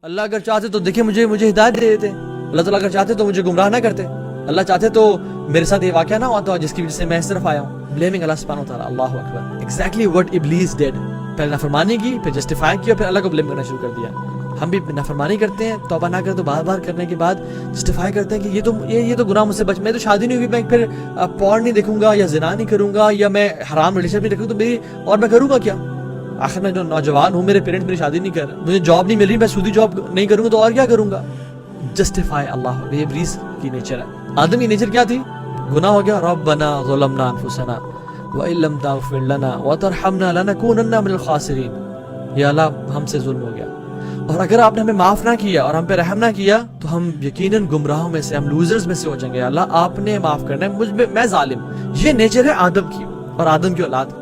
अल्लाह अगर चाहते तो देखे मुझे हिदायत दे देते। अल्लाह ताला अगर चाहते तो मुझे गुमराह ना करते। अल्लाह चाहते तो मेरे साथ ये वाकया ना होता जिसकी वजह से मैं इस तरफ आया हूँ। ब्लेमिंग अल्लाह सुब्हानहू व तआला, अल्लाहु अकबर। Exactly what Iblis did. पहले नाफरमानी की, फिर जस्टिफाई किया, फिर अल्लाह को ब्लेम करना शुरू कर दिया। हम भी नाफरमानी करते हैं, तौबा ना करें तो बार बार करने के बाद जस्टिफाई करते हैं कि ये तो गुनाह मुझसे बच, मैं तो शादी नहीं हुई, मैं फिर पॉर्न नहीं देखूंगा या जिना नहीं करूंगा या मैं हराम रिलेशनशिप नहीं रखूंगा तो मेरी और मैं करूंगा क्या? आखिर मैं जो नौजवान हूँ, मेरे पेरेंट्स मेरी शादी नहीं कर रहे, मुझे जॉब नहीं मिल रही, मैं सूदी जॉब नहीं करूंगा तो और क्या करूंगा? जस्टिफाई अल्लाह, ये इब्लीस की नेचर है। आदम की नेचर क्या थी? गुनाह हो गया, रब्बना ज़लमना अनफुसना व इन लम तग़फिर लना व तरहमना लनकूनन्ना मिनल खासिरीन। या अल्लाह हमसे जुल्म हो गया और अगर आपने हमें माफ ना किया और हम पे रहम ना किया तो हम यकीनन गुमराहों में से, हम लूजर्स में से हो जाएंगे। अल्लाह आपने माफ करना है मुझ में, मैं जालिम। ये नेचर है आदम की और आदम की औलाद।